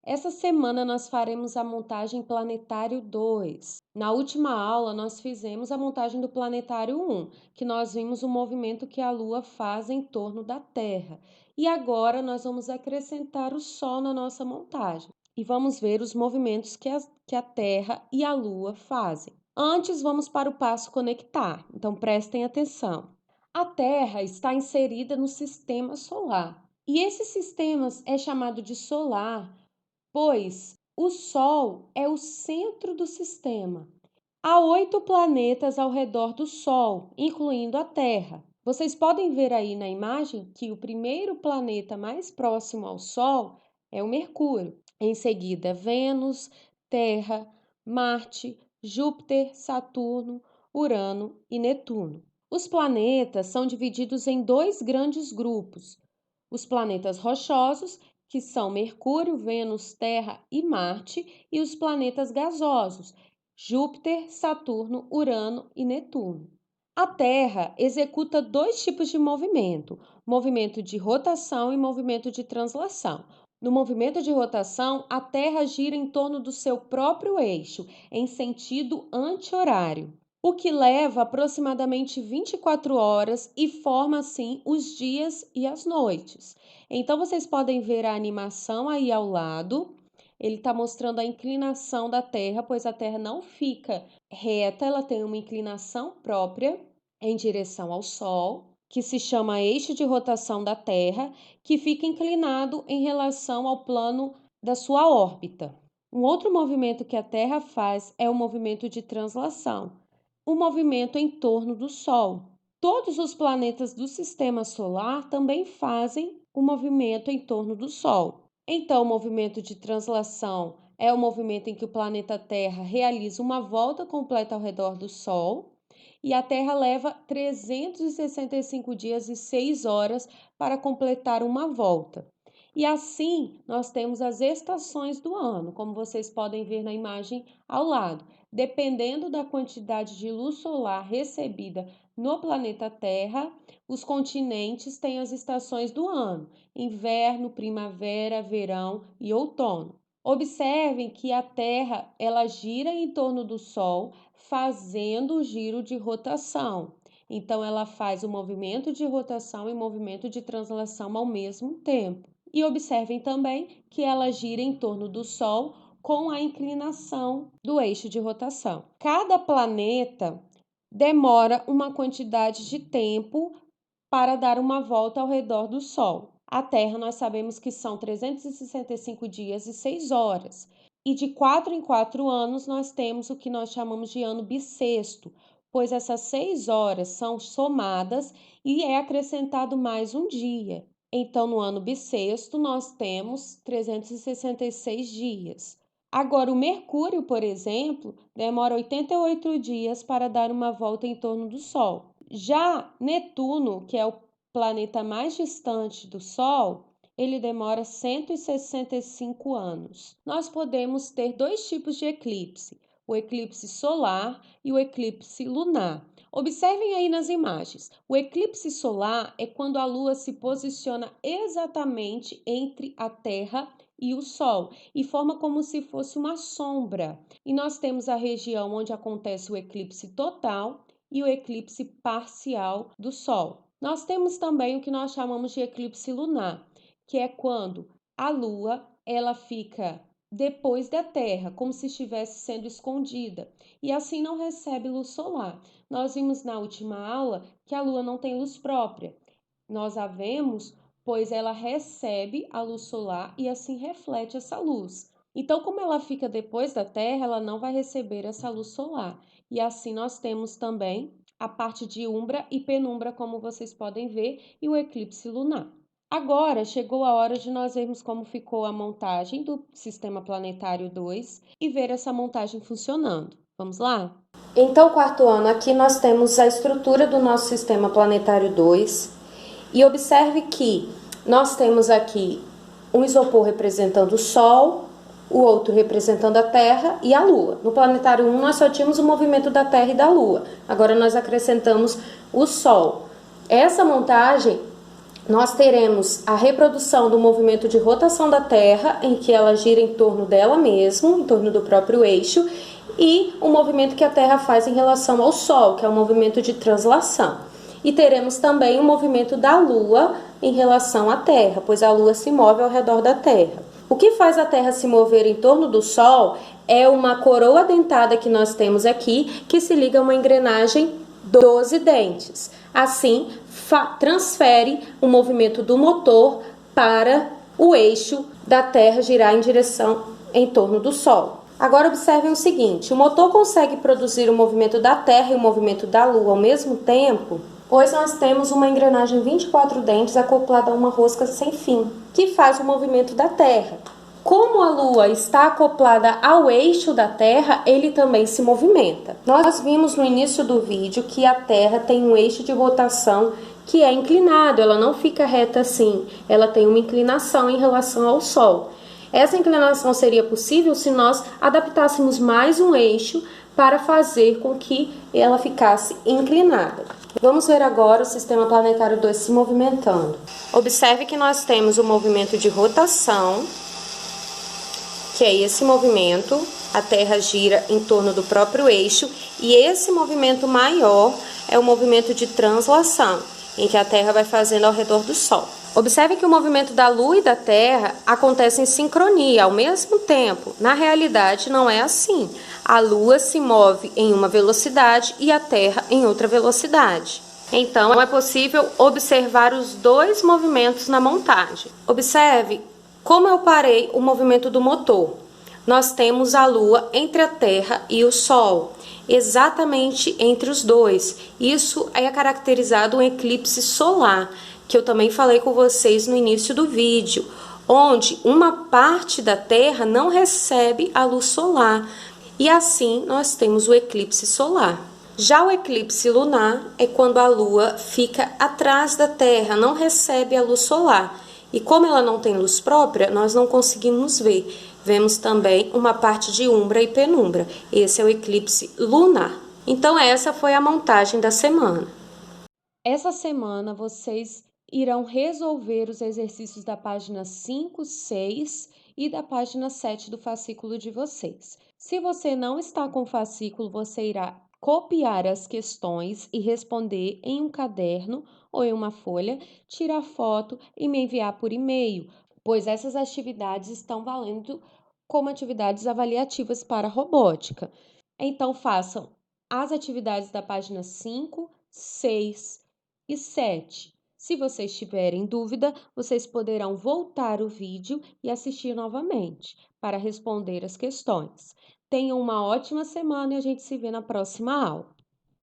Essa semana nós faremos a montagem Planetário 2. Na última aula nós fizemos a montagem do Planetário 1, que nós vimos o movimento que a Lua faz em torno da Terra. E agora nós vamos acrescentar o Sol na nossa montagem e vamos ver os movimentos que a Terra e a Lua fazem. Antes vamos para o passo conectar, então prestem atenção. A Terra está inserida no sistema solar e esse sistema é chamado de solar, pois o Sol é o centro do sistema. Há 8 planetas ao redor do Sol, incluindo a Terra. Vocês podem ver aí na imagem que o primeiro planeta mais próximo ao Sol é o Mercúrio. Em seguida, Vênus, Terra, Marte, Júpiter, Saturno, Urano e Netuno. Os planetas são divididos em 2 grandes grupos: os planetas rochosos, que são Mercúrio, Vênus, Terra e Marte, e os planetas gasosos, Júpiter, Saturno, Urano e Netuno. A Terra executa 2 tipos de movimento: movimento de rotação e movimento de translação. No movimento de rotação, a Terra gira em torno do seu próprio eixo, em sentido anti-horário, o que leva aproximadamente 24 horas e forma assim os dias e as noites. Então vocês podem ver a animação aí ao lado. Ele está mostrando a inclinação da Terra, pois a Terra não fica reta, ela tem uma inclinação própria em direção ao Sol, que se chama eixo de rotação da Terra, que fica inclinado em relação ao plano da sua órbita. Um outro movimento que a Terra faz é o movimento de translação, o movimento em torno do Sol. Todos os planetas do sistema solar também fazem o movimento em torno do Sol. Então, o movimento de translação é o movimento em que o planeta Terra realiza uma volta completa ao redor do Sol e a Terra leva 365 dias e 6 horas para completar uma volta. E assim, nós temos as estações do ano, como vocês podem ver na imagem ao lado. Dependendo da quantidade de luz solar recebida no planeta Terra, os continentes têm as estações do ano: inverno, primavera, verão e outono. Observem que a Terra, ela gira em torno do Sol, fazendo o giro de rotação. Então, ela faz o movimento de rotação e movimento de translação ao mesmo tempo. E observem também que ela gira em torno do Sol com a inclinação do eixo de rotação. Cada planeta demora uma quantidade de tempo para dar uma volta ao redor do Sol. A Terra, nós sabemos que são 365 dias e 6 horas. E de 4 em 4 anos, nós temos o que nós chamamos de ano bissexto, pois essas 6 horas são somadas e é acrescentado mais um dia. Então, no ano bissexto, nós temos 366 dias. Agora, o Mercúrio, por exemplo, demora 88 dias para dar uma volta em torno do Sol. Já Netuno, que é o planeta mais distante do Sol, ele demora 165 anos. Nós podemos ter 2 tipos de eclipse: o eclipse solar e o eclipse lunar. Observem aí nas imagens. O eclipse solar é quando a Lua se posiciona exatamente entre a Terra e o Sol e forma como se fosse uma sombra. E nós temos a região onde acontece o eclipse total e o eclipse parcial do Sol. Nós temos também o que nós chamamos de eclipse lunar, que é quando a Lua ela fica depois da Terra, como se estivesse sendo escondida, e assim não recebe luz solar. Nós vimos na última aula que a Lua não tem luz própria. Nós a vemos, pois ela recebe a luz solar e assim reflete essa luz. Então, como ela fica depois da Terra, ela não vai receber essa luz solar. E assim nós temos também a parte de umbra e penumbra, como vocês podem ver, e o eclipse lunar. Agora chegou a hora de nós vermos como ficou a montagem do Sistema Planetário 2 e ver essa montagem funcionando. Vamos lá? Então, quarto ano, aqui nós temos a estrutura do nosso Sistema Planetário 2 e observe que nós temos aqui um isopor representando o Sol, o outro representando a Terra e a Lua. No Planetário 1 nós só tínhamos o movimento da Terra e da Lua. Agora nós acrescentamos o Sol. Essa montagem Nós teremos a reprodução do movimento de rotação da Terra, em que ela gira em torno dela mesma, em torno do próprio eixo, e o movimento que a Terra faz em relação ao Sol, que é o movimento de translação. E teremos também o movimento da Lua em relação à Terra, pois a Lua se move ao redor da Terra. O que faz a Terra se mover em torno do Sol é uma coroa dentada que nós temos aqui, que se liga a uma engrenagem 12 dentes. Assim, transfere o movimento do motor para o eixo da Terra girar em direção em torno do Sol. Agora observem o seguinte, o motor consegue produzir o movimento da Terra e o movimento da Lua ao mesmo tempo, pois nós temos uma engrenagem 24 dentes acoplada a uma rosca sem fim, que faz o movimento da Terra. Como a Lua está acoplada ao eixo da Terra, ele também se movimenta. Nós vimos no início do vídeo que a Terra tem um eixo de rotação que é inclinado, ela não fica reta assim, ela tem uma inclinação em relação ao Sol. Essa inclinação seria possível se nós adaptássemos mais um eixo para fazer com que ela ficasse inclinada. Vamos ver agora o sistema planetário 2 se movimentando. Observe que nós temos o movimento de rotação, que é esse movimento, a Terra gira em torno do próprio eixo, e esse movimento maior é o movimento de translação, em que a Terra vai fazendo ao redor do Sol. Observe que o movimento da Lua e da Terra acontece em sincronia, ao mesmo tempo. Na realidade, não é assim. A Lua se move em uma velocidade e a Terra em outra velocidade. Então, é possível observar os dois movimentos na montagem. Observe como eu parei o movimento do motor. Nós temos a Lua entre a Terra e o Sol, exatamente entre os dois. Isso é caracterizado um eclipse solar, que eu também falei com vocês no início do vídeo, onde uma parte da Terra não recebe a luz solar, e assim nós temos o eclipse solar. Já o eclipse lunar é quando a Lua fica atrás da Terra, não recebe a luz solar. E como ela não tem luz própria, nós não conseguimos ver. Vemos também uma parte de umbra e penumbra. Esse é o eclipse lunar. Então essa foi a montagem da semana. Essa semana vocês irão resolver os exercícios da página 5, 6 e da página 7 do fascículo de vocês. Se você não está com o fascículo, você irá copiar as questões e responder em um caderno ou em uma folha, tirar foto e me enviar por e-mail, pois essas atividades estão valendo como atividades avaliativas para a robótica. Então, façam as atividades da página 5, 6 e 7. Se vocês tiverem dúvida, vocês poderão voltar o vídeo e assistir novamente para responder as questões. Tenham uma ótima semana e a gente se vê na próxima aula.